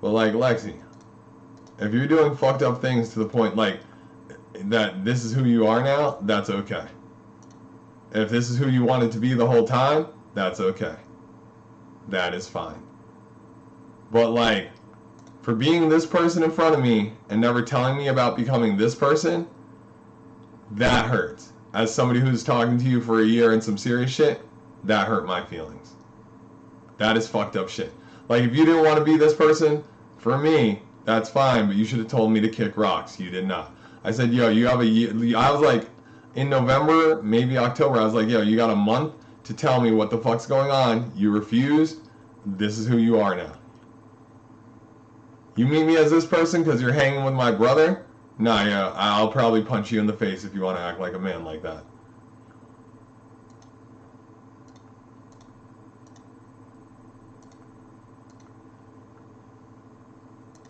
But like, Lexi, if you're doing fucked up things to the point like that this is who you are now, that's okay. If this is who you wanted to be the whole time, that's okay. That is fine. But like, for being this person in front of me and never telling me about becoming this person, that hurts. As somebody who's talking to you for a year and some serious shit, that hurt my feelings. That is fucked up shit. Like, if you didn't want to be this person, for me, that's fine, but you should have told me to kick rocks. You did not. I said, yo, you have a year. I was like, in November, maybe October, I was like, yo, you got a month to tell me what the fuck's going on. You refused. This is who you are now. You meet me as this person because you're hanging with my brother? Nah, yeah, I'll probably punch you in the face if you want to act like a man like that.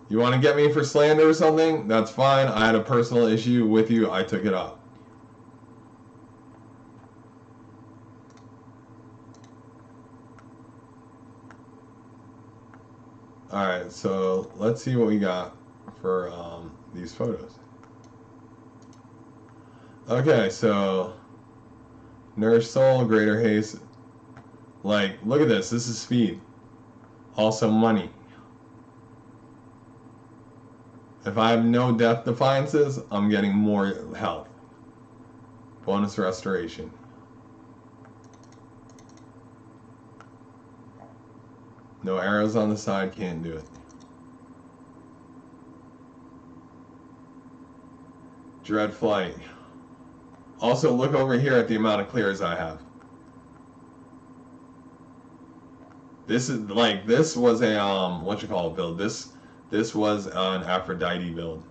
You want to get me for slander or something? That's fine. I had a personal issue with you. I took it up. Alright, so let's see what we got for these photos. Okay, so Nourished Soul, Greater Haste. Like, look at this. This is speed. Also money. If I have no death defiances, I'm getting more health. Bonus restoration. No arrows on the side, can't do it. Dread Flight. Also, look over here at the amount of clears I have. This is like, this was a what you call it build. This was an Aphrodite build.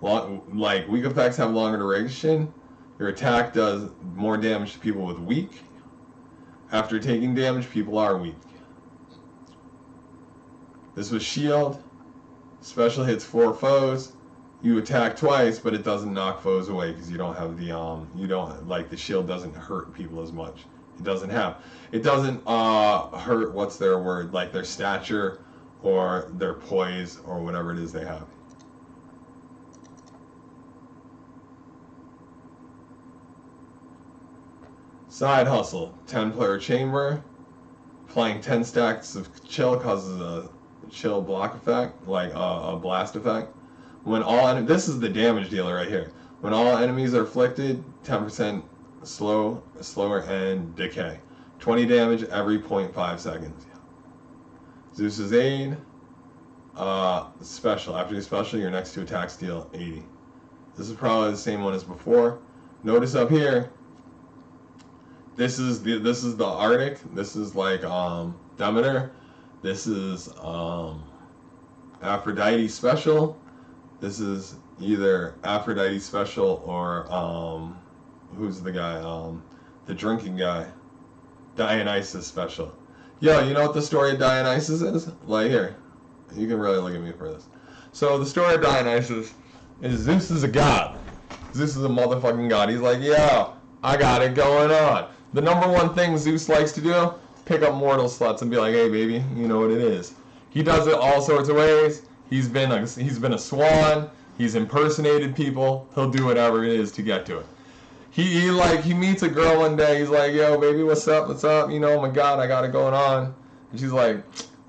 Like, weak effects have longer duration. Your attack does more damage to people with weak. After taking damage, people are weak. This was shield. Special hits 4 foes. You attack twice, but it doesn't knock foes away because you don't have the the shield doesn't hurt people as much. It doesn't hurt, what's their word, like their stature or their poise or whatever it is they have. Side hustle, 10-player chamber. Playing 10 stacks of chill causes a chill block effect, like a blast effect. When this is the damage dealer right here. When all enemies are afflicted, 10% slower and decay. 20 damage every 0.5 seconds. Zeus's Aid. Special. After your special, your next 2 attacks deal 80. This is probably the same one as before. Notice up here, this is the Arctic. This is like Demeter. This is Aphrodite special. This is either Aphrodite special or who's the guy? The drinking guy. Dionysus special. Yo, you know what the story of Dionysus is? Like, here, you can really look at me for this. So the story of Dionysus is Zeus is a god. Zeus is a motherfucking god. He's like, yo, I got it going on. The number one thing Zeus likes to do, pick up mortal sluts and be like, hey baby, you know what it is. He does it all sorts of ways. He's been a swan. He's impersonated people. He'll do whatever it is to get to it. He meets a girl one day. He's like, yo, baby, what's up? What's up? You know, oh my God, I got it going on. And she's like,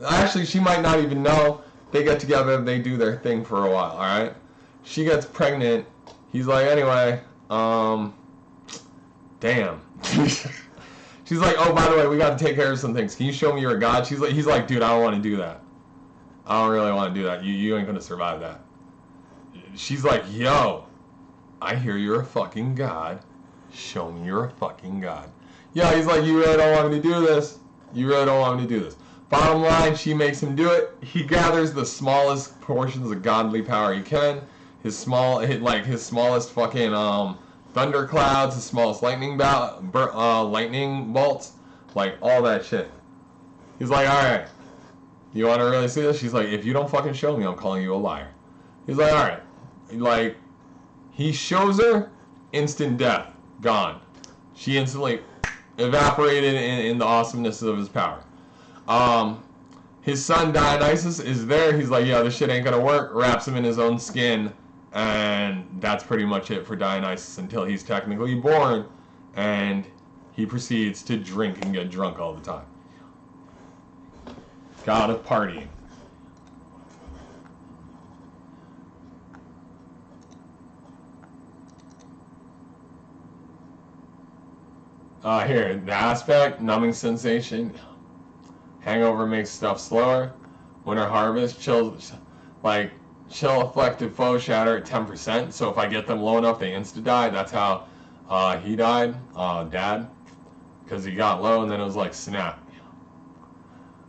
actually, she might not even know. They get together. They do their thing for a while, all right? She gets pregnant. He's like, anyway, damn. She's like, oh, by the way, we got to take care of some things. Can you show me you're a god? He's like, dude, I don't want to do that. I don't really want to do that. You ain't going to survive that. She's like, yo, I hear you're a fucking god. Show me you're a fucking god. Yeah, he's like, you really don't want me to do this. You really don't want me to do this. Bottom line, she makes him do it. He gathers the smallest portions of godly power he can. His smallest fucking thunderclouds, his smallest lightning bolts, like all that shit. He's like, all right, you want to really see this? She's like, if you don't fucking show me, I'm calling you a liar. He's like, all right. Like, he shows her, instant death, gone. She instantly evaporated in the awesomeness of his power. His son Dionysus is there. He's like, yeah, this shit ain't gonna work. Wraps him in his own skin, and that's pretty much it for Dionysus until he's technically born, and he proceeds to drink and get drunk all the time. God of partying. Here, the aspect, numbing sensation. Hangover makes stuff slower. Winter harvest, chill afflicted foes shatter at 10%. So if I get them low enough, they insta die. That's how he died, Dad, because he got low and then it was like snap.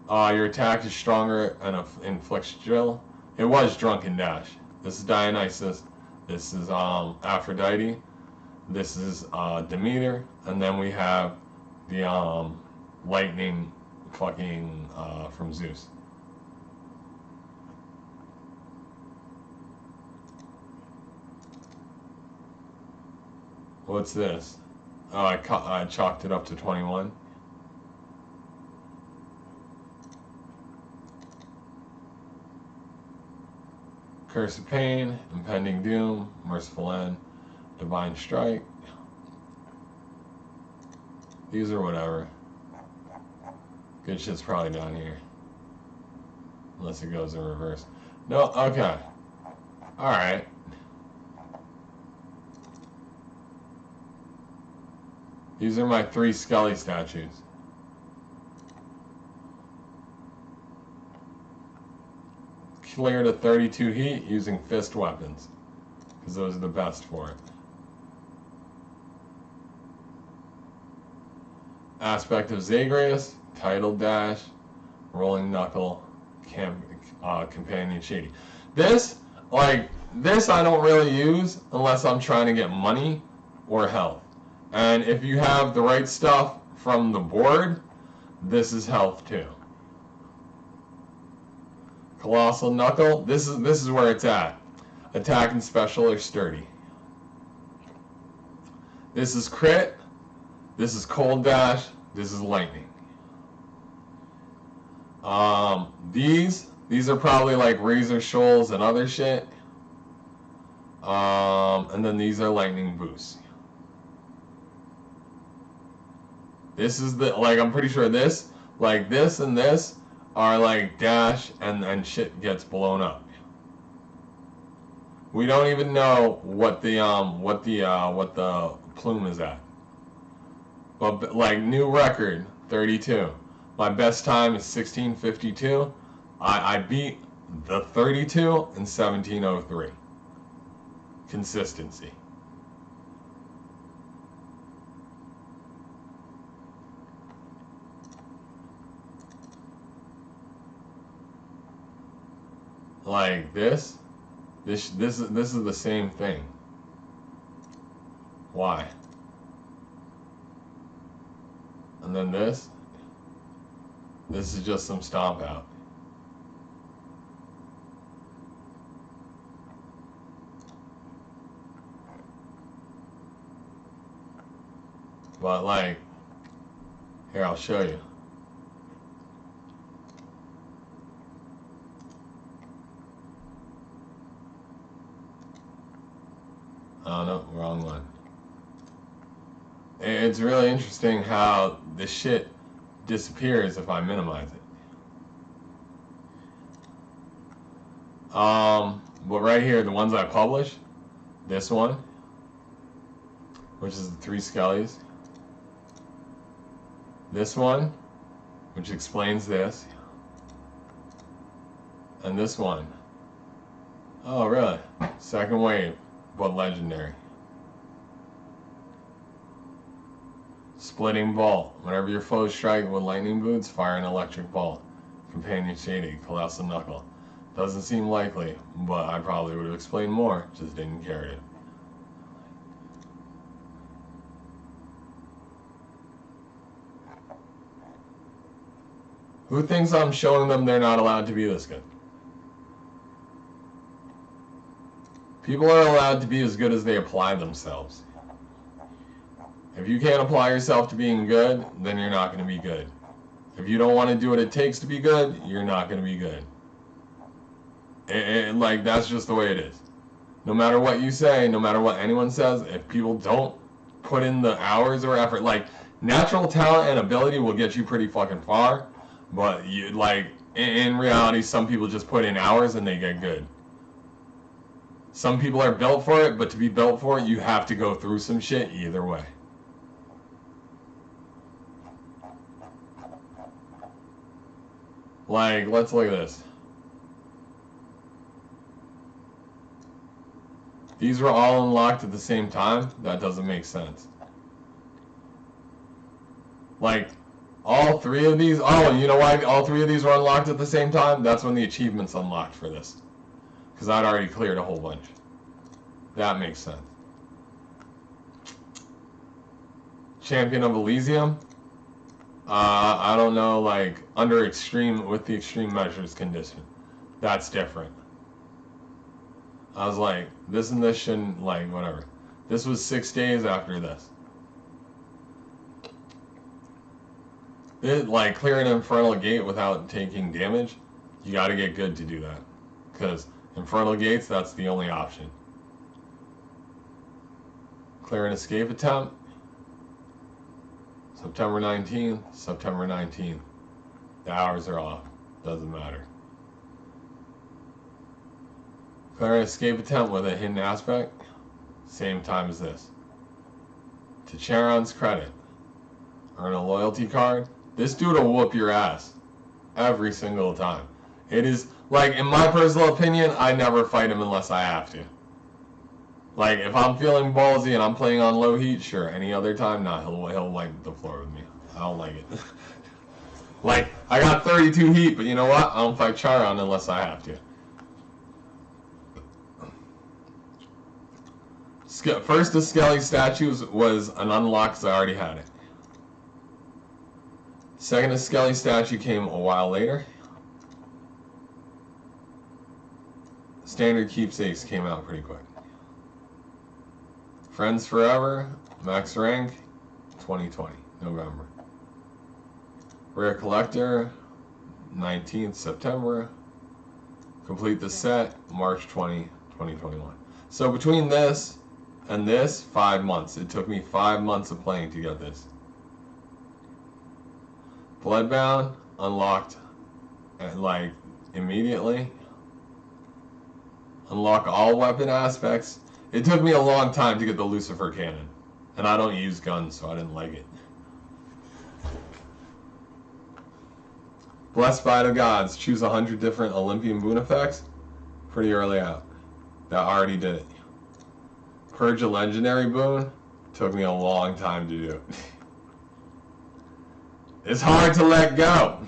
Your attack is stronger and inflicts drill. It was Drunken Dash. This is Dionysus. This is Aphrodite. This is Demeter, and then we have the lightning fucking from Zeus. What's this? Oh, I chalked it up to 21. Curse of Pain, Impending Doom, Merciful End, Divine Strike. These are whatever. Good shit's probably down here. Unless it goes in reverse. No, okay. Alright. These are my 3 Skelly statues. Clear to 32 heat using fist weapons, because those are the best for it. Aspect of Zagreus, Tidal Dash, Rolling Knuckle, Companion Shady. This I don't really use unless I'm trying to get money or health. And if you have the right stuff from the board, this is health too. Colossal Knuckle, this is where it's at. Attack and special are sturdy. This is crit. This is cold dash. This is lightning. These are probably like Razor Shoals and other shit. And then these are lightning boosts. This is the, I'm pretty sure this and this are like dash and shit gets blown up. We don't even know what the plume is at. But like new record, 32. My best time is 16:52. I beat the 32 in 17:03. Consistency. Like this is the same thing. Why? And then this is just some stomp out. But like, here, I'll show you. Oh no, wrong one. It's really interesting how this shit disappears if I minimize it. But right here, the ones I publish, this one, which is the 3 Skellies. This one, which explains this. And this one. Oh, really? Second wave, but legendary. Splitting Bolt. Whenever your foes strike with lightning boots, fire an electric bolt. Companion Shady, Colossal Knuckle. Doesn't seem likely, but I probably would have explained more, just didn't carry it. Who thinks I'm showing them they're not allowed to be this good? People are allowed to be as good as they apply themselves. If you can't apply yourself to being good, then you're not going to be good. If you don't want to do what it takes to be good, you're not going to be good. Like, that's just the way it is. No matter what you say, no matter what anyone says, if people don't put in the hours or effort, like, natural talent and ability will get you pretty fucking far, but you, like, in reality, some people just put in hours and they get good. Some people are built for it, but to be built for it, you have to go through some shit either way. Like, let's look at this. These were all unlocked at the same time? That doesn't make sense. Like, all three of these... Oh, you know why all three of these were unlocked at the same time? That's when the achievements unlocked for this. Because I'd already cleared a whole bunch. That makes sense. Champion of Elysium? I don't know, like, under extreme, with the extreme measures condition. That's different. I was like, this and this shouldn't, like, whatever. This was 6 days after this. Like, clearing an Infernal Gate without taking damage, you gotta get good to do that. Because Infernal Gates, that's the only option. Clear an escape attempt. September 19th, September 19th. The hours are off. Doesn't matter. Clear an escape attempt with a hidden aspect. Same time as this. To Charon's credit. Earn a loyalty card. This dude will whoop your ass. Every single time. It is, like, in my personal opinion, I never fight him unless I have to. Like, if I'm feeling ballsy and I'm playing on low heat, sure. Any other time, nah, he'll wipe the floor with me. I don't like it. Like, I got 32 heat, but you know what? I don't fight Charon unless I have to. First of Skelly statues was an unlock because I already had it. Second of Skelly statue came a while later. Standard keepsakes came out pretty quick. Friends Forever, max rank, 2020, November. Rare Collector, 19th September. Complete the set, March 20, 2021. So between this and this, 5 months. It took me 5 months of playing to get this. Bloodbound, unlocked, like, immediately. Unlock all weapon aspects. It took me a long time to get the Lucifer cannon. And I don't use guns, so I didn't like it. Blessed by the Gods. Choose 100 different Olympian boon effects. Pretty early out. That already did it. Purge a legendary boon. Took me a long time to do. It's hard to let go.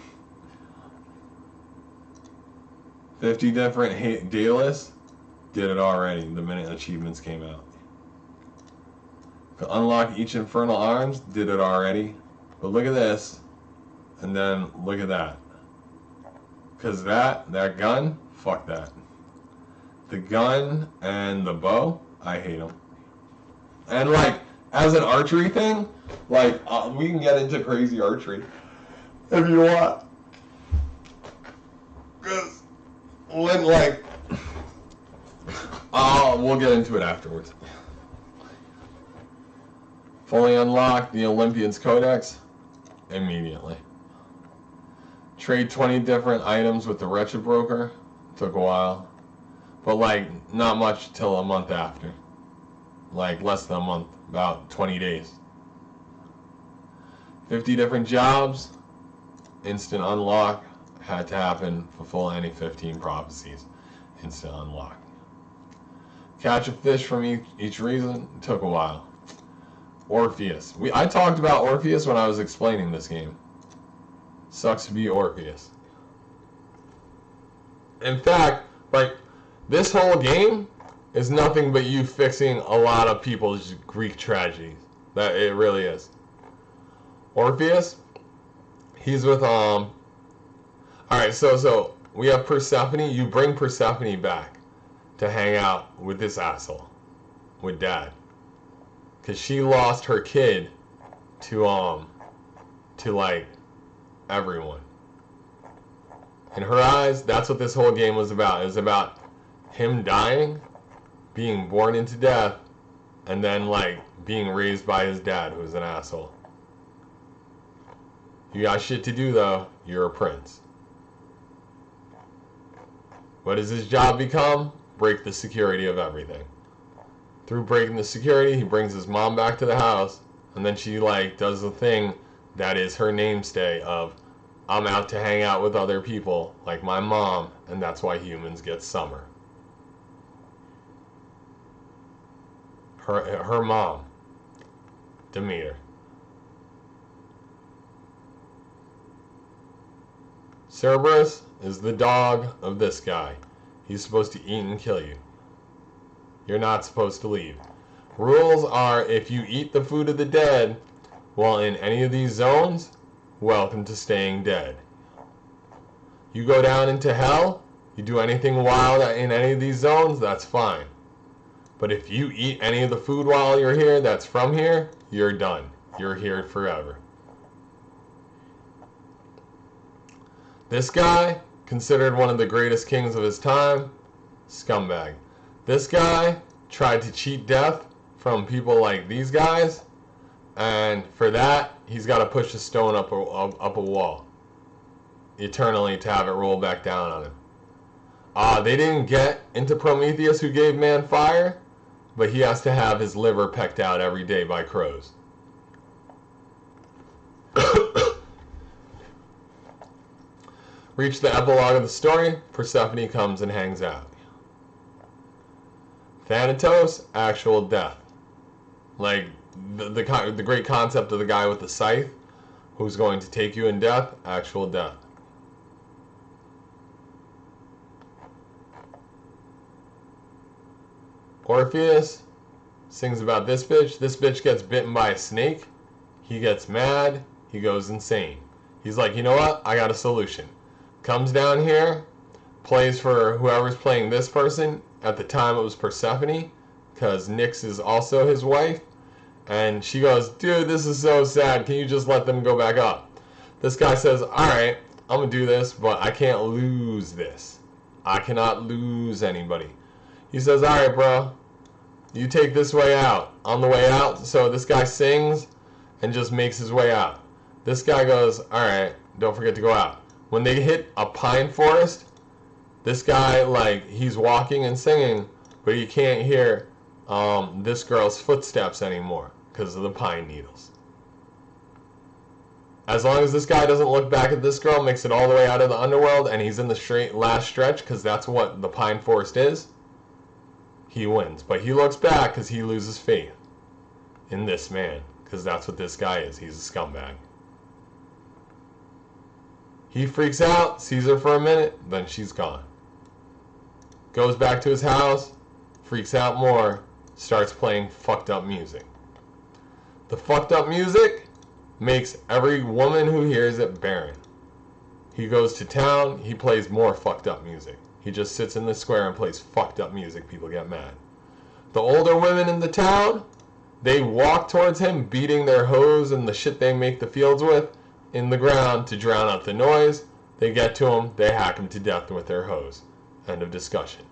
50 different dailists. Did it already the minute achievements came out. To unlock each Infernal Arms. Did it already. But look at this. And then look at that. Because that gun, fuck that. The gun and the bow, I hate them. And like, as an archery thing, like, we can get into crazy archery if you want. Because when, like, we'll get into it afterwards. Fully unlock the Olympians Codex immediately. Trade 20 different items with the Wretched Broker. Took a while. But like, not much till a month after. Like, less than a month. About 20 days. 50 different jobs. Instant unlock. Had to happen. Fulfill any 15 prophecies. Instant unlock. Catch a fish from each reason. Took a while. Orpheus. I talked about Orpheus when I was explaining this game. Sucks to be Orpheus. In fact, like, this whole game is nothing but you fixing a lot of people's Greek tragedies. That it really is. Orpheus, he's with Alright, so we have Persephone. You bring Persephone back to hang out with this asshole, with Dad, because she lost her kid to like everyone. In her eyes, that's what this whole game was about. It was about him dying, being born into death, and then, like, being raised by his dad, who's an asshole. You got shit to do, though. You're a prince. What does his job become? Break the security of everything. Through breaking the security, he brings his mom back to the house, and then she, like, does the thing that is her namestay of, I'm out to hang out with other people, like my mom, and that's why humans get summer. Her mom, Demeter. Cerberus is the dog of this guy. He's supposed to eat and kill you. You're not supposed to leave. Rules are, if you eat the food of the dead while in any of these zones, welcome to staying dead. You go down into hell, you do anything wild in any of these zones, that's fine. But if you eat any of the food while you're here that's from here, you're done. You're here forever. This guy, considered one of the greatest kings of his time, scumbag. This guy tried to cheat death from people like these guys, and for that, he's got to push a stone up a wall eternally to have it roll back down on him. They didn't get into Prometheus, who gave man fire, but he has to have his liver pecked out every day by crows. Reach the epilogue of the story, Persephone comes and hangs out. Thanatos, actual death. Like, the great concept of the guy with the scythe, who's going to take you in death, actual death. Orpheus sings about this bitch. This bitch gets bitten by a snake. He gets mad. He goes insane. He's like, you know what? I got a solution. Comes down here, plays for whoever's playing this person. At the time it was Persephone, because Nyx is also his wife. And she goes, dude, this is so sad. Can you just let them go back up? This guy says, alright, I'm going to do this, but I can't lose this. I cannot lose anybody. He says, alright, bro, you take this way out. On the way out, so this guy sings and just makes his way out. This guy goes, alright, don't forget to go out. When they hit a pine forest, this guy, like, he's walking and singing, but he can't hear this girl's footsteps anymore because of the pine needles. As long as this guy doesn't look back at this girl, makes it all the way out of the underworld, and he's in the last stretch, because that's what the pine forest is, he wins. But he looks back because he loses faith in this man, because that's what this guy is. He's a scumbag. He freaks out, sees her for a minute, then she's gone. Goes back to his house, freaks out more, starts playing fucked up music. The fucked up music makes every woman who hears it barren. He goes to town, he plays more fucked up music. He just sits in the square and plays fucked up music, people get mad. The older women in the town, they walk towards him, beating their hoes and the shit they make the fields with in the ground to drown out the noise. They get to him, they hack him to death with their hose. End of discussion.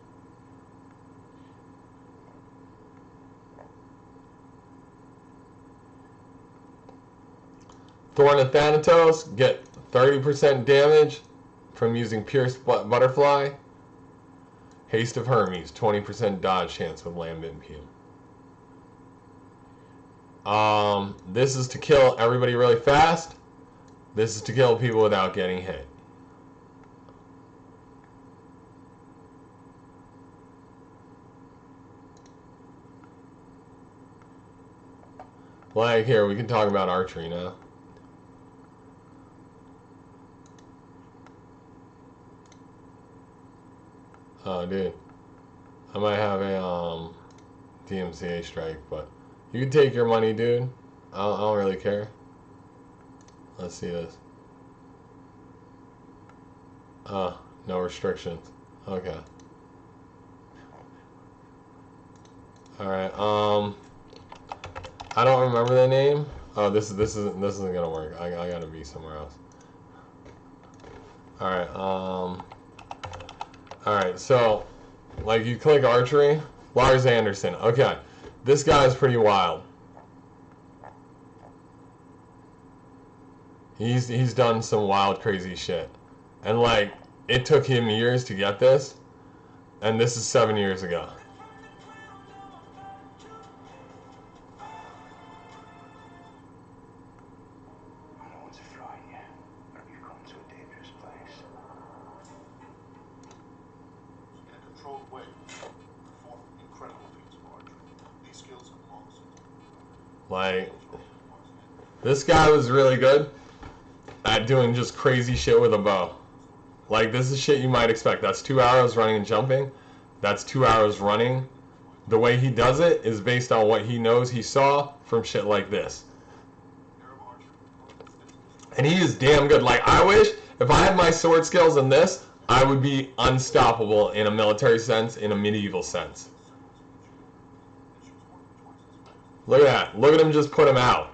Thorn and Thanatos get 30% damage from using Pierced Butterfly. Haste of Hermes, 20% dodge chance with Lambent Pume. This is to kill everybody really fast. This is to kill people without getting hit. Like, here, we can talk about archery now. Oh, dude. I might have a DMCA strike, but you can take your money, dude. I don't really care. Let's see this. No restrictions. Okay. Alright, I don't remember the name. Oh, this isn't gonna work. I gotta be somewhere else. Alright, alright, so, like, you click archery, Lars Anderson. Okay, this guy is pretty wild. He's done some wild, crazy shit. And, like, it took him years to get this, and this is 7 years ago. Like, this guy was really good at doing just crazy shit with a bow. Like, this is shit you might expect. That's 2 arrows running and jumping. That's 2 arrows running. The way he does it is based on what he knows he saw from shit like this. And he is damn good. Like, I wish if I had my sword skills in this, I would be unstoppable in a military sense, in a medieval sense. Look at that. Look at him just put him out.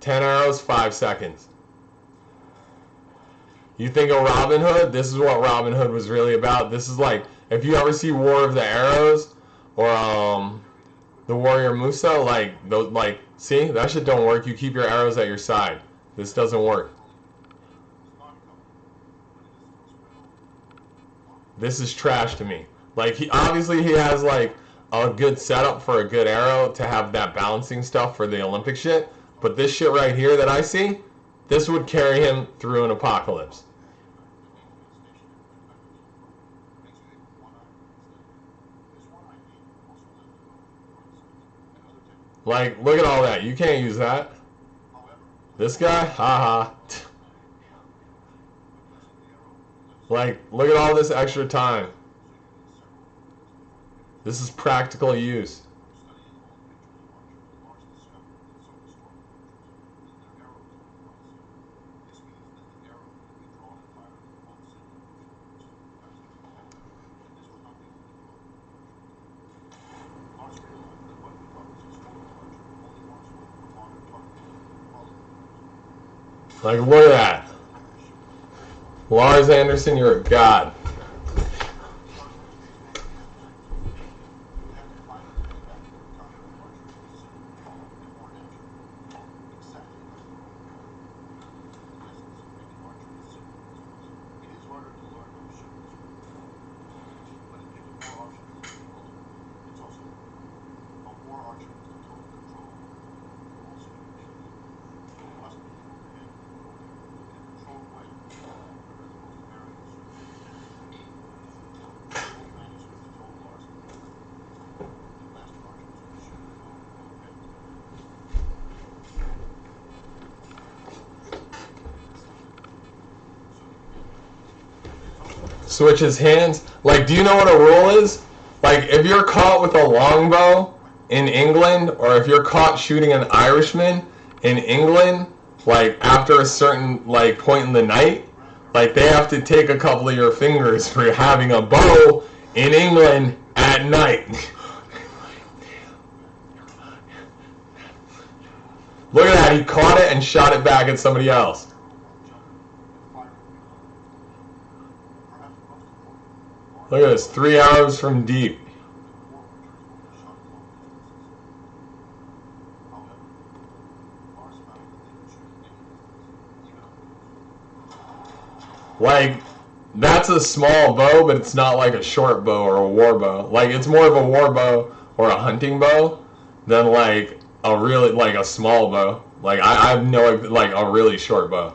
10 arrows, 5 seconds. You think of Robin Hood? This is what Robin Hood was really about. This is like, if you ever see War of the Arrows or the Warrior Musa, like, those, like, see? That shit don't work. You keep your arrows at your side. This doesn't work. This is trash to me. Like, obviously he has, like, a good setup for a good arrow to have that balancing stuff for the Olympic shit. But this shit right here that I see, this would carry him through an apocalypse. Like, look at all that. You can't use that. This guy? Haha. Like, look at all this extra time. This is practical use. Like, look at that. Lars Anderson, you're a god. Switch his hands. Like, do you know what a rule is? Like, if you're caught with a longbow in England, or if you're caught shooting an Irishman in England, like, after a certain, like, point in the night, like, they have to take a couple of your fingers for having a bow in England at night. Look at that. He caught it and shot it back at somebody else. Look at this, 3 arrows from deep. Like, that's a small bow, but it's not like a short bow or a war bow. Like, it's more of a war bow or a hunting bow than like a really, like a small bow. Like, I have no, like a really short bow.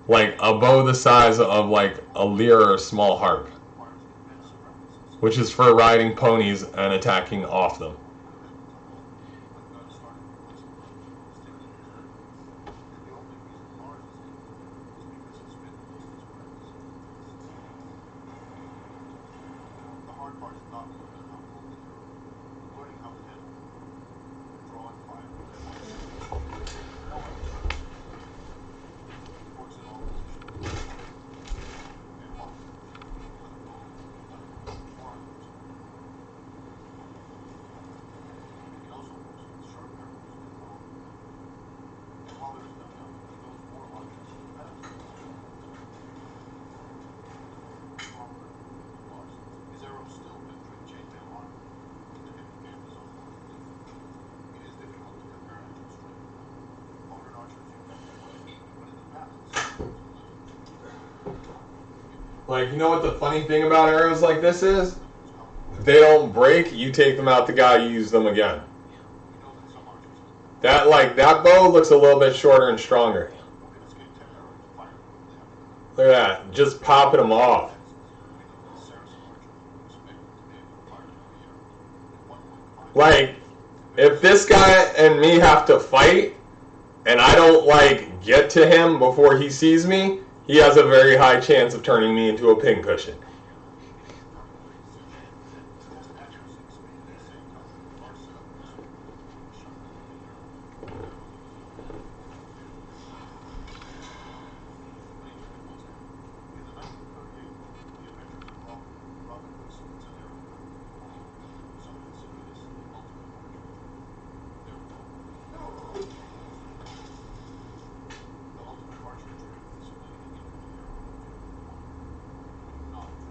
Like a bow the size of like a lyre or a small harp, which is for riding ponies and attacking off them. Like, you know what the funny thing about arrows like this is? If they don't break, you take them out the guy, you use them again. That bow looks a little bit shorter and stronger. Look at that, just popping them off. Like, if this guy and me have to fight, and I don't, like, get to him before he sees me, he has a very high chance of turning me into a pincushion.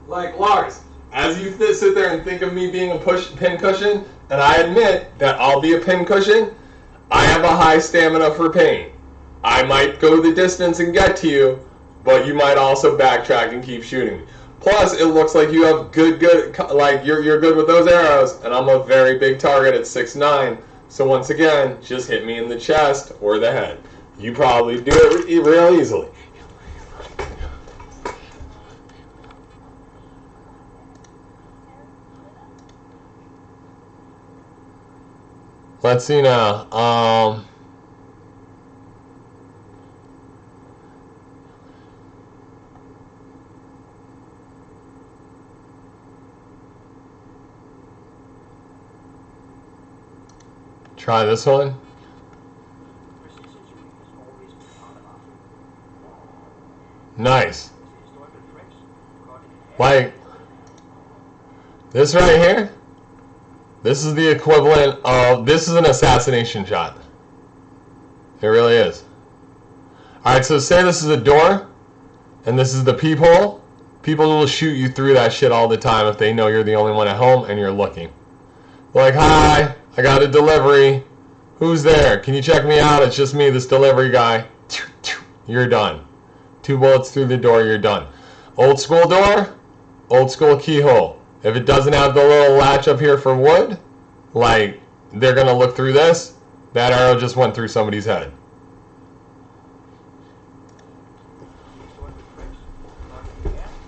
Like, Lars, as you sit there and think of me being a pincushion, and I admit that I'll be a pincushion, I have a high stamina for pain. I might go the distance and get to you, but you might also backtrack and keep shooting me. Plus, it looks like you have like, you're good with those arrows, and I'm a very big target at 6'9", so once again, just hit me in the chest or the head. You probably do it real easily. Let's see now. Try this one. Nice. Like, this right here. This is the equivalent of, this is an assassination shot. It really is. Alright, so say this is a door, and this is the peephole. People will shoot you through that shit all the time if they know you're the only one at home and you're looking. Like, hi, I got a delivery. Who's there? Can you check me out? It's just me, this delivery guy. You're done. 2 bullets through the door, you're done. Old school door, old school keyhole. If it doesn't have the little latch up here for wood, like, they're going to look through this. That arrow just went through somebody's head.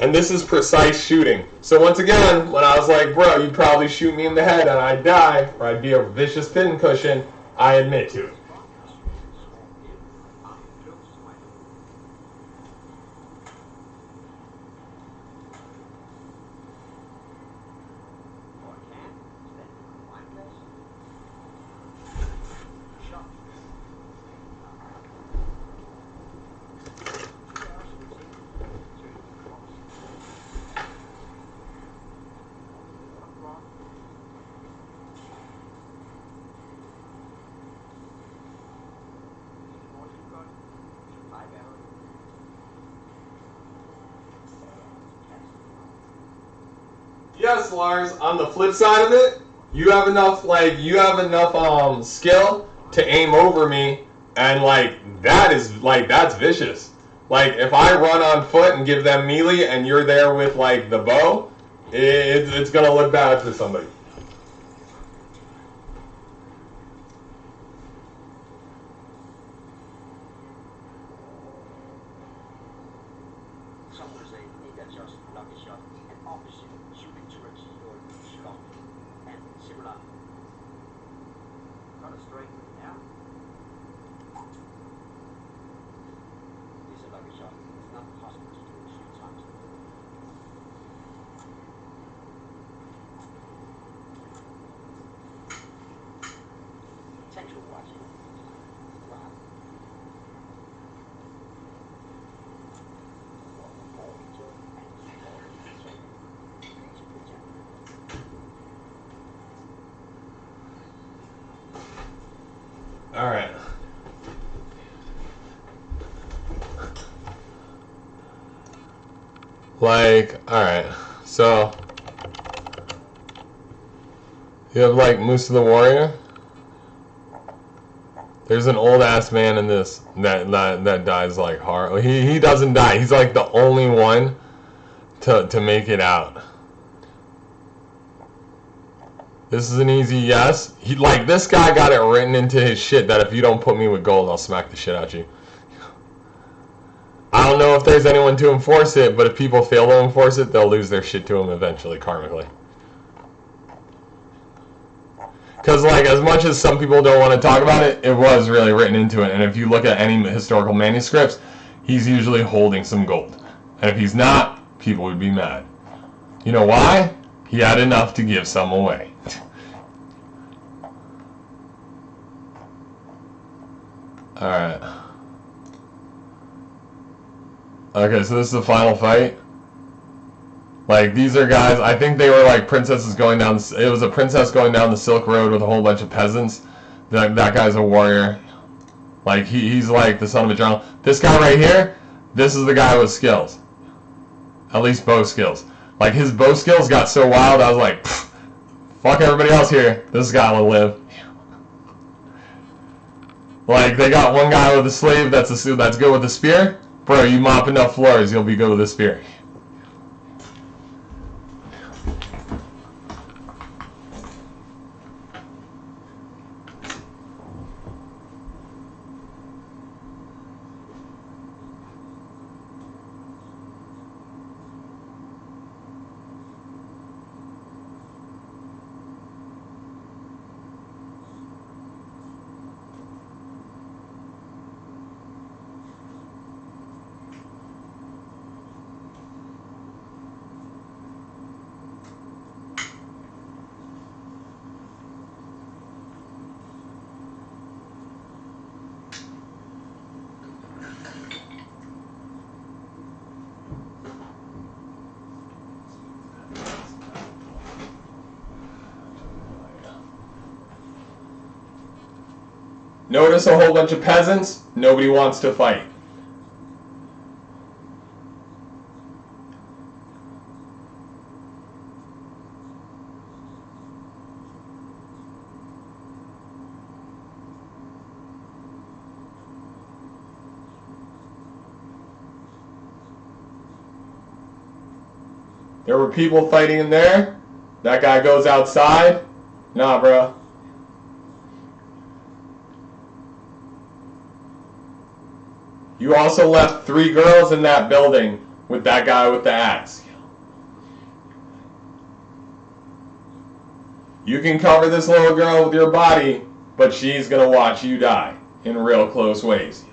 And this is precise shooting. So once again, when I was like, bro, you'd probably shoot me in the head and I'd die, or I'd be a vicious pincushion, I admit to it. Yes, Lars, on the flip side of it, you have enough skill to aim over me, and that's vicious. Like, if I run on foot and give them melee and you're there with like the bow, it's gonna look bad for somebody. All right. Like, all right. So you have like Moose of the Warrior. There's an old ass man in this that dies like hard. He doesn't die. He's like the only one to make it out. This is an easy yes. This guy got it written into his shit that if you don't put me with gold, I'll smack the shit out of you. I don't know if there's anyone to enforce it, but if people fail to enforce it, they'll lose their shit to him eventually, karmically. Because, as much as some people don't want to talk about it, it was really written into it. And if you look at any historical manuscripts, he's usually holding some gold. And if he's not, people would be mad. You know why? He had enough to give some away. Alright. Okay, so this is the final fight. These are guys, I think they were princesses going down, it was a princess going down the Silk Road with a whole bunch of peasants. That guy's a warrior. He's the son of a general. This guy right here, this is the guy with skills. At least bow skills. His bow skills got so wild, I was like, fuck everybody else here. This guy will live. They got one guy with a slave that's good with a spear. Bro, you mop enough floors, you'll be good with a spear. Notice a whole bunch of peasants, nobody wants to fight. There were people fighting in there. That guy goes outside. Nah, bro. You also left 3 girls in that building with that guy with the axe. You can cover this little girl with your body, but she's gonna watch you die in real close ways.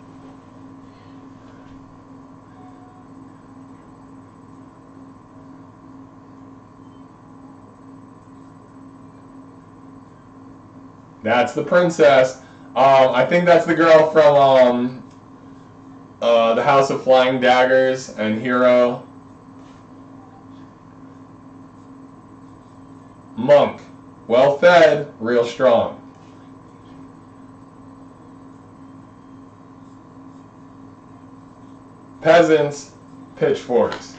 That's the princess. I think that's the girl from the House of Flying Daggers and Hero. Monk. Well fed, real strong. Peasants, pitchforks.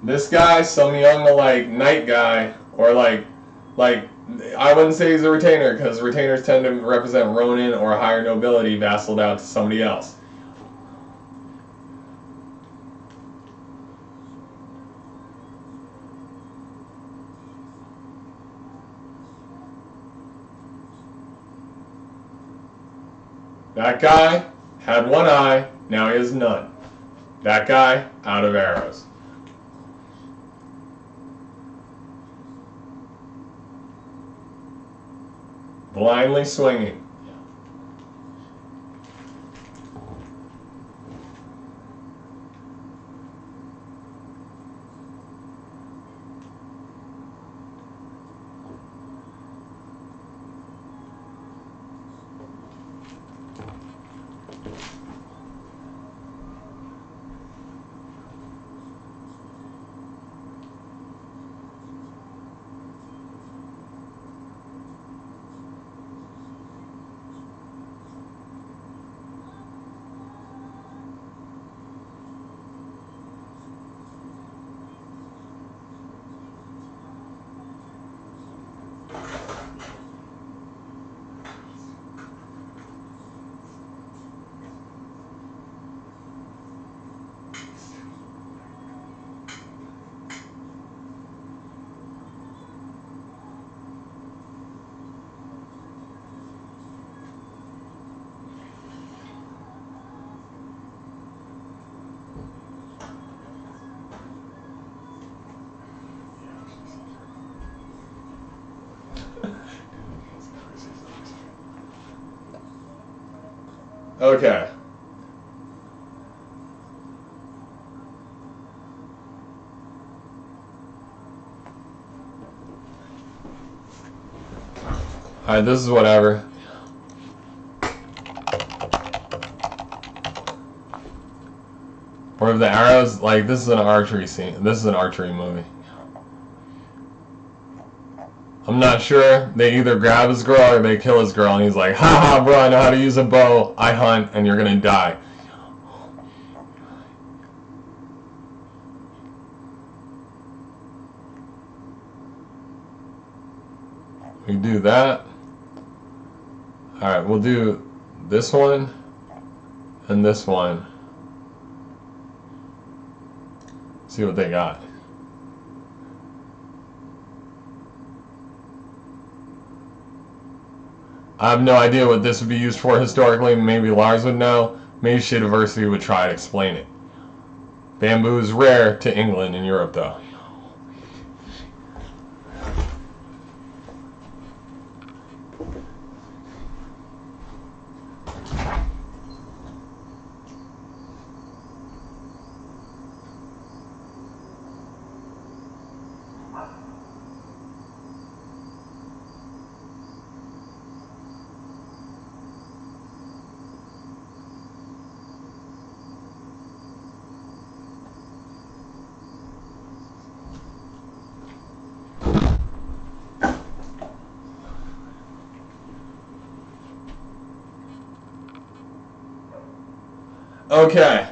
This guy, some young knight guy, or I wouldn't say he's a retainer, because retainers tend to represent Ronin or higher nobility vassaled out to somebody else. That guy had one eye, now he has none. That guy, out of arrows. Blindly swinging. Okay. Alright, this is whatever. Or if the arrows, like, this is an archery scene. This is an archery movie. I'm not sure. They either grab his girl or they kill his girl, and he's like, haha, bro, I know how to use a bow. I hunt, and you're gonna die. We do that. Alright, we'll do this one and this one. See what they got. I have no idea what this would be used for historically. Maybe Lars would know. Maybe Shadiversity would try to explain it. Bamboo is rare to England and Europe, though. Okay.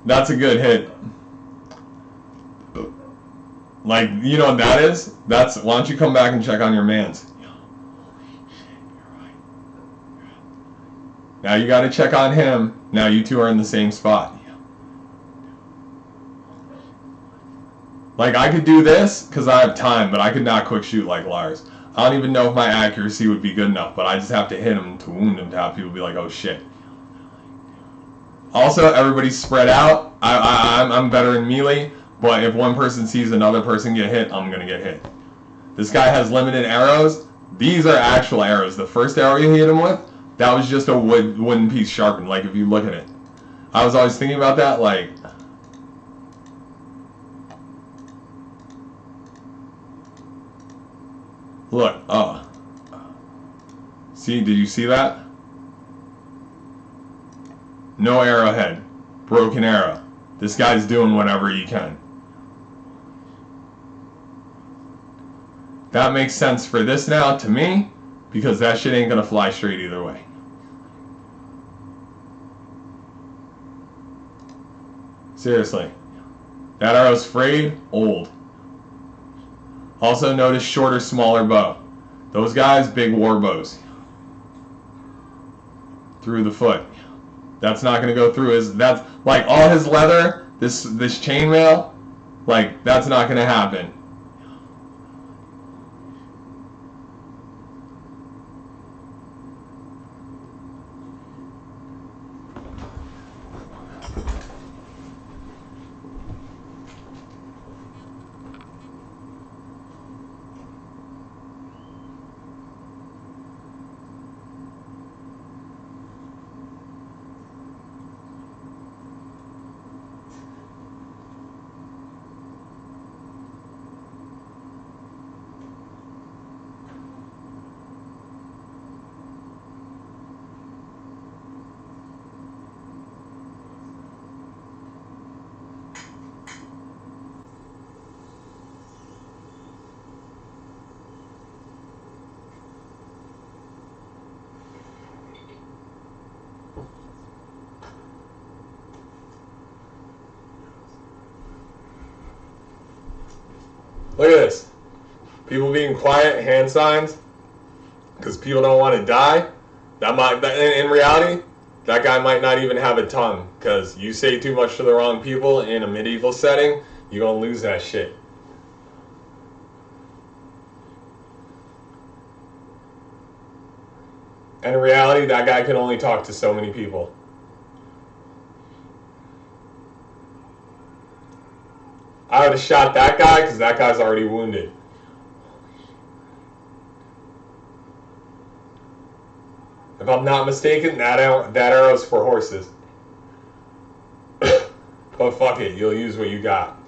That's a good hit. Like, you know what that is? That's, why don't you come back and check on your mans? Now you gotta check on him. Now you two are in the same spot. Like, I could do this because I have time, but I could not quick shoot like Lars. I don't even know if my accuracy would be good enough, but I just have to hit him to wound him to have people be like, oh shit. Also, everybody's spread out. I'm better in melee, but if one person sees another person get hit, I'm gonna get hit. This guy has limited arrows. These are actual arrows. The first arrow you hit him with, that was just a wooden piece sharpened, like if you look at it. I was always thinking about that, like... Look, see, did you see that? No arrowhead. Broken arrow. This guy's doing whatever he can. That makes sense for this now, to me, because that shit ain't gonna fly straight either way. Seriously. That arrow's frayed, old. Also notice shorter, smaller bow. Those guys, big war bows. Through the foot. That's not gonna go through his, that's, like, all his leather, this chainmail, like, that's not gonna happen. Look at this. People being quiet, hand signs, because people don't want to die. In reality, that guy might not even have a tongue, because you say too much to the wrong people in a medieval setting, you're going to lose that shit. And in reality, that guy can only talk to so many people. I would have shot that guy because that guy's already wounded. If I'm not mistaken, that arrow's for horses. But fuck it, you'll use what you got.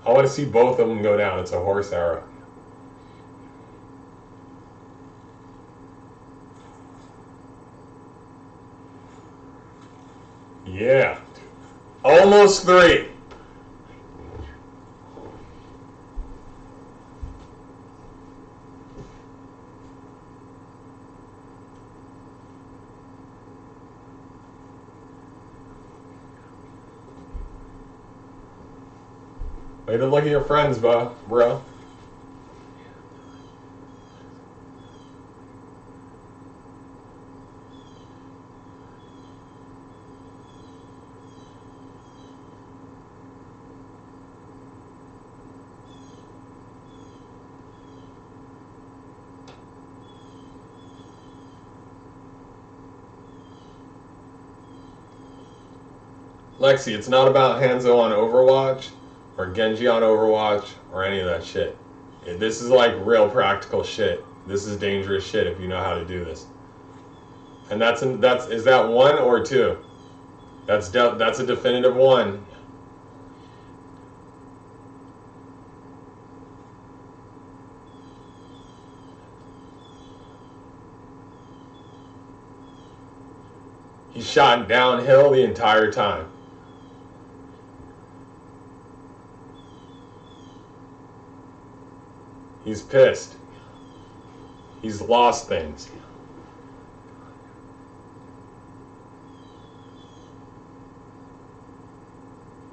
I want to see both of them go down. It's a horse arrow. Yeah. Almost 3. Way to look at your friends, bro. Lexi, it's not about Hanzo on Overwatch or Genji on Overwatch or any of that shit. This is like real practical shit. This is dangerous shit if you know how to do this. And is that 1 or 2? That's a definitive 1. He shot downhill the entire time. He's pissed. He's lost things.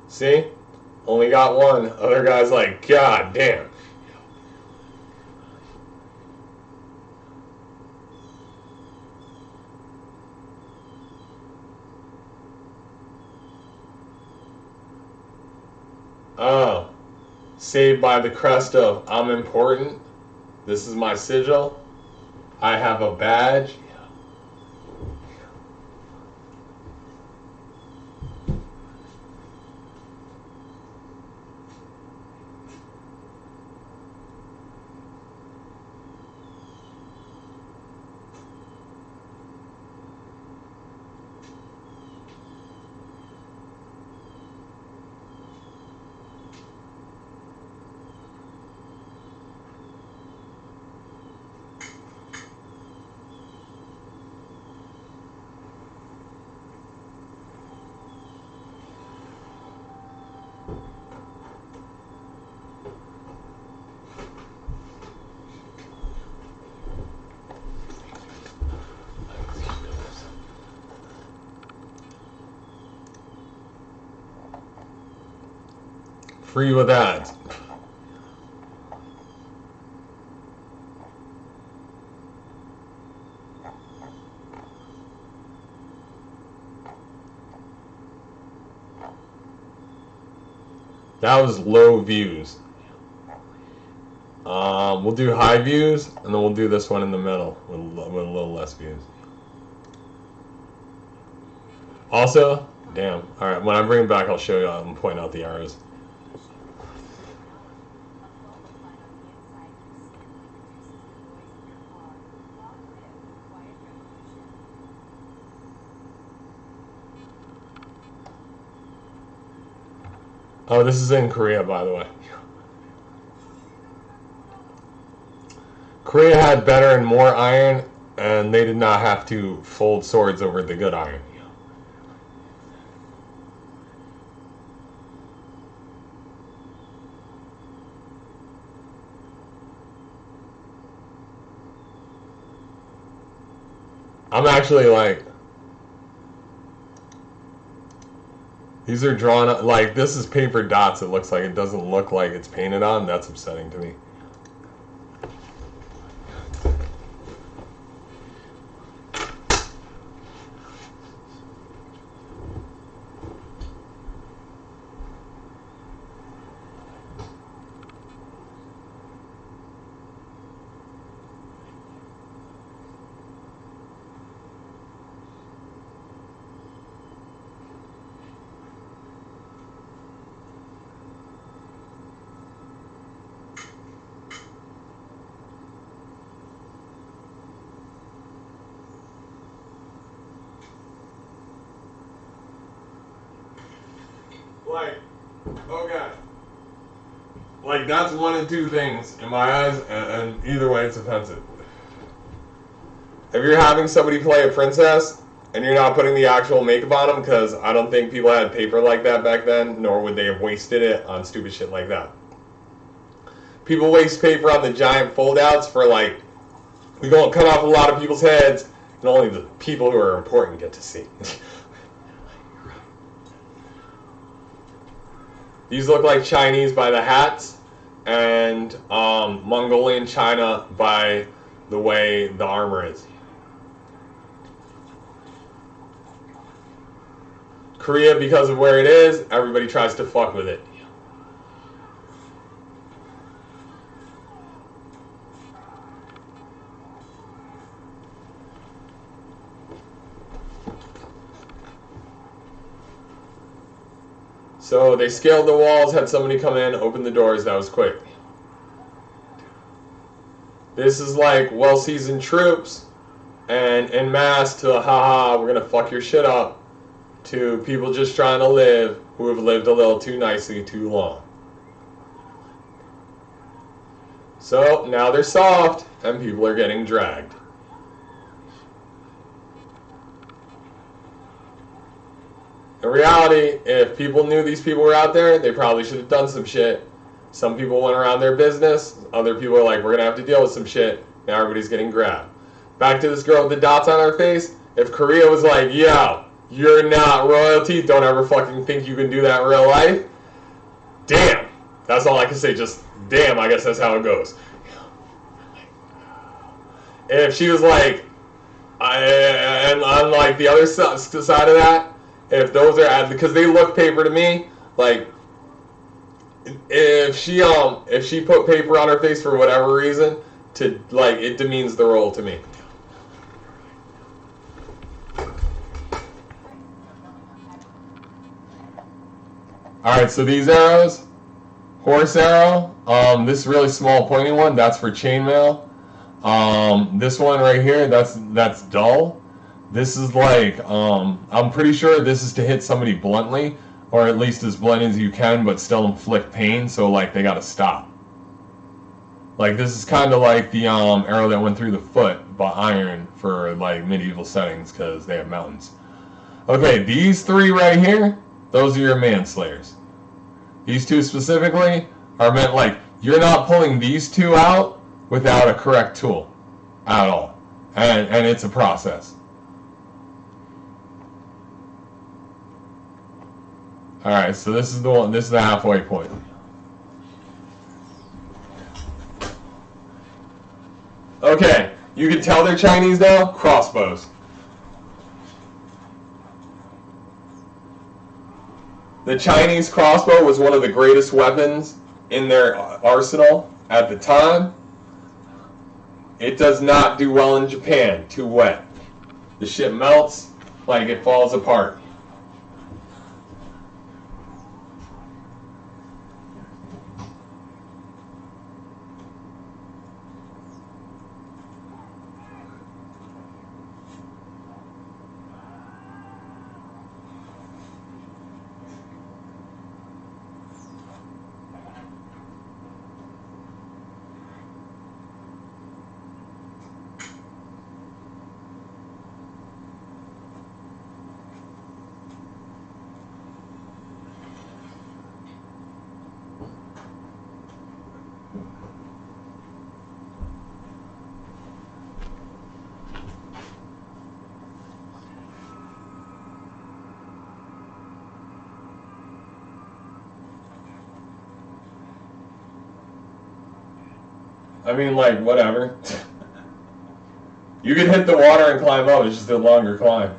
See? Only got 1. Other guy's like, God damn. Oh. Saved by the crest of I'm important. This is my sigil. I have a badge. Free with ads. That was low views. We'll do high views, and then we'll do this one in the middle with a little less views. Also, damn. All right, when I bring it back, I'll show you and point out the arrows. Oh, this is in Korea, by the way. Korea had better and more iron, and they did not have to fold swords over the good iron. I'm actually like, these are drawn, like, this is paper dots. It looks like it doesn't look like it's painted on. That's upsetting to me. Like, okay. Like, that's one of two things in my eyes, and either way it's offensive. If you're having somebody play a princess, and you're not putting the actual makeup on them, because I don't think people had paper like that back then, nor would they have wasted it on stupid shit like that. People waste paper on the giant foldouts for, like, we gonna cut off a lot of people's heads, and only the people who are important get to see. These look like Chinese by the hats, and Mongolian China by the way the armor is. Korea, because of where it is, everybody tries to fuck with it. So they scaled the walls, had somebody come in, open the doors, that was quick. This is like well-seasoned troops, and en masse to haha, we're gonna fuck your shit up, to people just trying to live who have lived a little too nicely too long. So now they're soft, and people are getting dragged. In reality, if people knew these people were out there, they probably should have done some shit. Some people went around their business. Other people are like, we're going to have to deal with some shit. Now everybody's getting grabbed. Back to this girl with the dots on her face. If Korea was like, yo, you're not royalty. Don't ever fucking think you can do that in real life. Damn. That's all I can say. Just damn, I guess that's how it goes. If she was like, and on like the other side of that, if those are, because they look paper to me, like, if she put paper on her face for whatever reason, to, like, it demeans the role to me. Alright, so these arrows, horse arrow, this really small pointy one, that's for chainmail. This one right here, that's dull. This is like, I'm pretty sure this is to hit somebody bluntly, or at least as blunt as you can, but still inflict pain, so like they gotta stop. Like this is kind of like the arrow that went through the foot, but iron for like medieval settings, because they have mountains. Okay, these three right here, those are your manslayers. These two specifically are meant like, you're not pulling these two out without a correct tool at all. And it's a process. Alright, so this is the one, this is the halfway point. Okay, you can tell they're Chinese now, crossbows. The Chinese crossbow was one of the greatest weapons in their arsenal at the time. It does not do well in Japan, too wet. The shit melts, like it falls apart. I mean, like, whatever. You can hit the water and climb up, it's just a longer climb.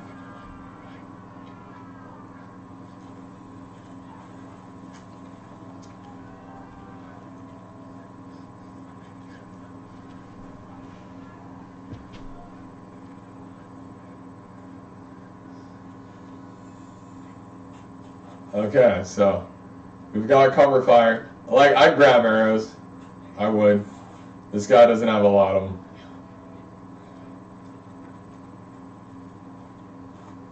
Okay, so we've got cover fire. Like, I'd grab arrows. I would. This guy doesn't have a lot of them.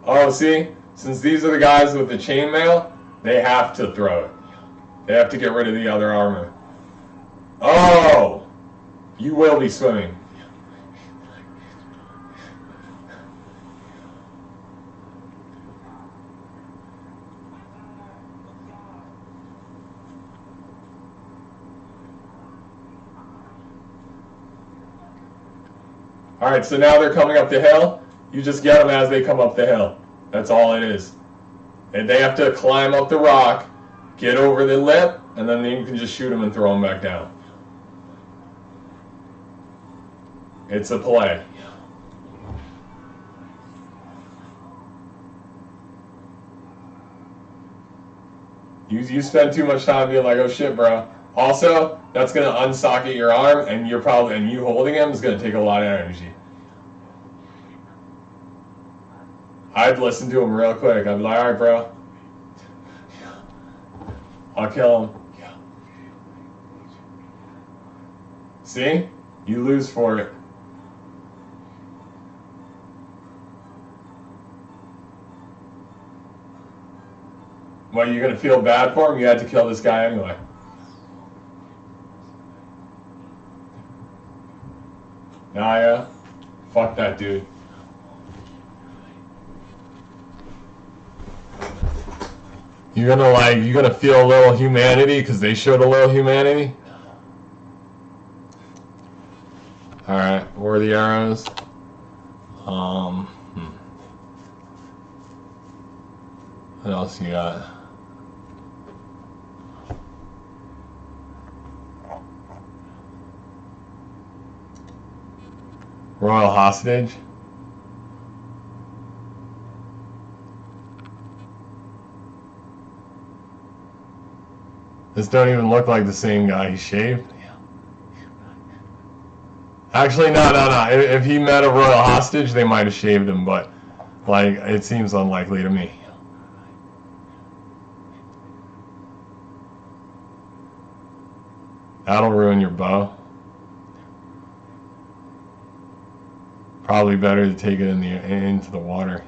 Oh, see? Since these are the guys with the chainmail, They have to throw it. They have to get rid of the other armor. Oh! You will be swimming. Alright, so now they're coming up the hill. You just get them as they come up the hill. That's all it is. And they have to climb up the rock, get over the lip, and then you can just shoot them and throw them back down. It's a play. You spend too much time being like, oh shit, bro. Also, that's gonna unsocket your arm, and you holding him is gonna take a lot of energy. I'd listen to him real quick. I'd be like, all right, bro. I'll kill him. See? You lose for it. What, you're gonna feel bad for him? You had to kill this guy anyway. Nah, yeah. Fuck that dude. You're gonna feel a little humanity because they showed a little humanity? Alright, where are the arrows? What else you got? Royal hostage? This don't even look like the same guy he shaved. Actually, no. If he met a royal hostage, they might have shaved him, but like it seems unlikely to me. That'll ruin your bow. Probably better to take it into the water.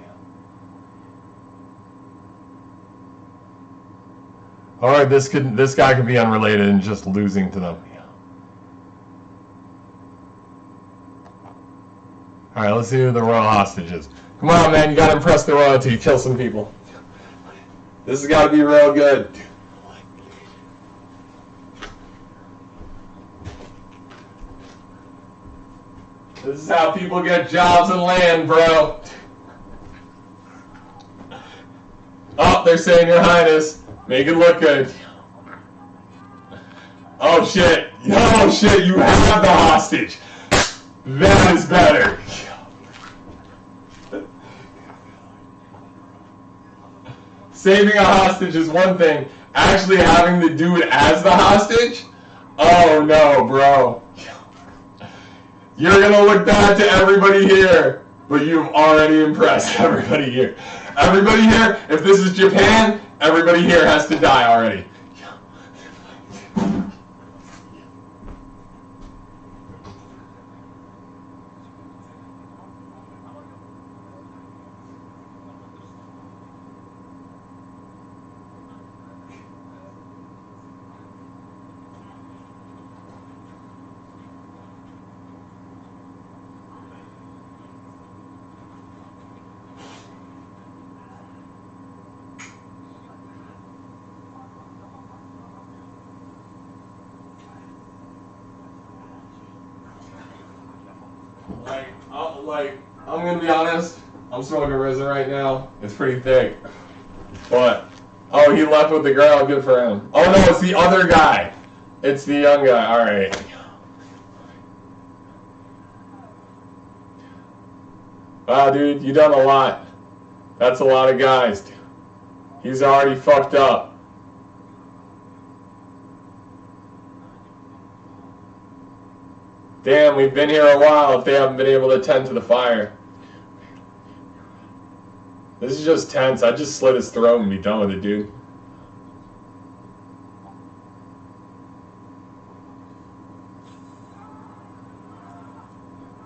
Alright, this guy could be unrelated and just losing to them. Alright, let's see who the royal hostage is. Come on, man, you gotta impress the royalty, kill some people. This has gotta be real good. This is how people get jobs and land, bro. Oh, they're saying Your Highness. Make it look good. Oh shit. Oh shit, you have the hostage. That is better. Saving a hostage is one thing. Actually having the dude as the hostage? Oh no, bro. You're gonna look bad to everybody here, but you've already impressed everybody here. Everybody here, if this is Japan, everybody here has to die already. I'm gonna be honest, I'm smoking Risen right now. It's pretty thick. But, oh, he left with the girl, good for him. Oh no, it's the other guy. It's the young guy, alright. Wow, dude, you done a lot. That's a lot of guys. He's already fucked up. Damn, we've been here a while if they haven't been able to tend to the fire. This is just tense. I just slit his throat and be done with it, dude.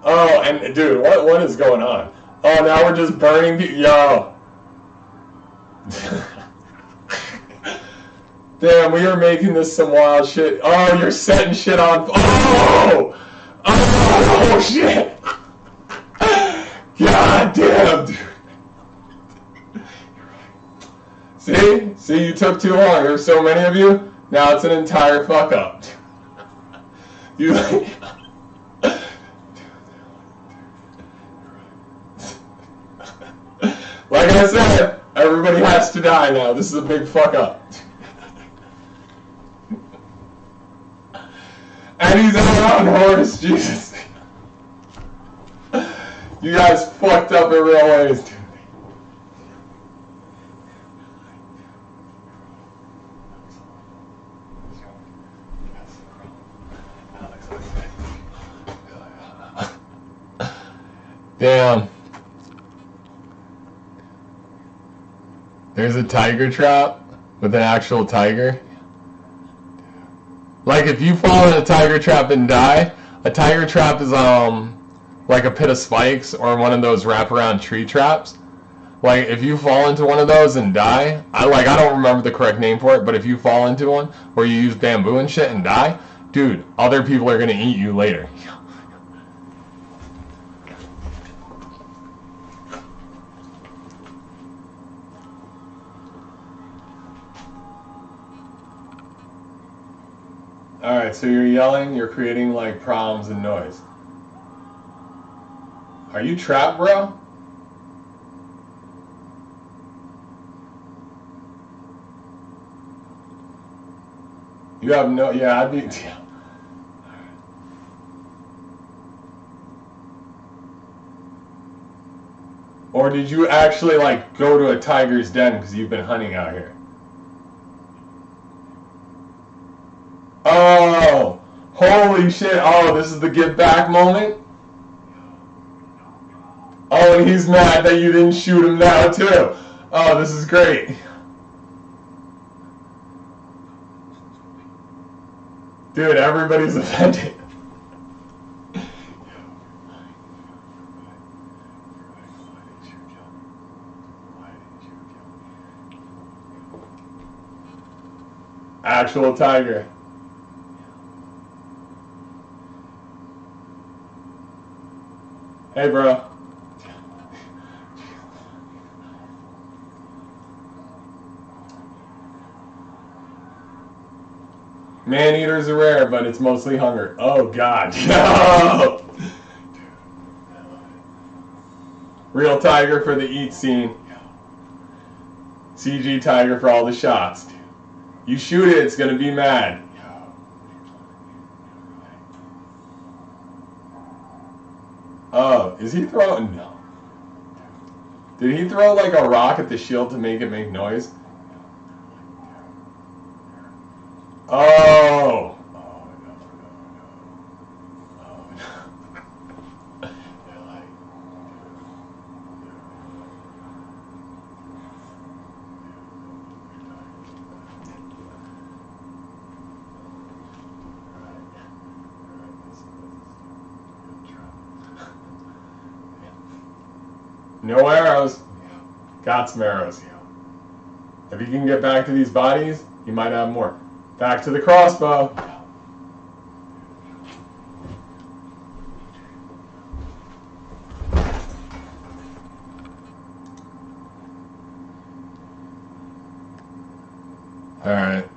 Oh, and dude, what is going on? Oh, now we're just burning people. Yo. Damn, we are making this some wild shit. Oh, you're setting shit on. Oh! Oh, shit! God damn, dude. See, you took too long. There's so many of you. Now it's an entire fuck up. You like. Like I said, everybody has to die now. This is a big fuck up. And he's around Horus, Jesus. You guys fucked up in real ways, dude. Damn. There's a tiger trap with an actual tiger. Like if you fall in a tiger trap and die, a tiger trap is like a pit of spikes or one of those wraparound tree traps. Like if you fall into one of those and die, I don't remember the correct name for it, but if you fall into one where you use bamboo and shit and die, dude, other people are gonna eat you later. Alright, so you're yelling, you're creating like problems and noise. Are you trapped, bro? You have no, yeah, I'd be, yeah. Or did you actually like go to a tiger's den because you've been hunting out here? Oh, holy shit. Oh, this is the give back moment? Oh, and he's mad that you didn't shoot him now, too. Oh, this is great. Dude, everybody's offended. Actual tiger. Hey, bro. Man-eaters are rare, but it's mostly hunger. Oh, God. No! Real tiger for the eat scene. CG tiger for all the shots. You shoot it, it's going to be mad. Oh, is he throwing? No. Did he throw like a rock at the shield to make it make noise? Oh. No arrows. Got some arrows. If you can get back to these bodies, you might have more. Back to the crossbow. Alright.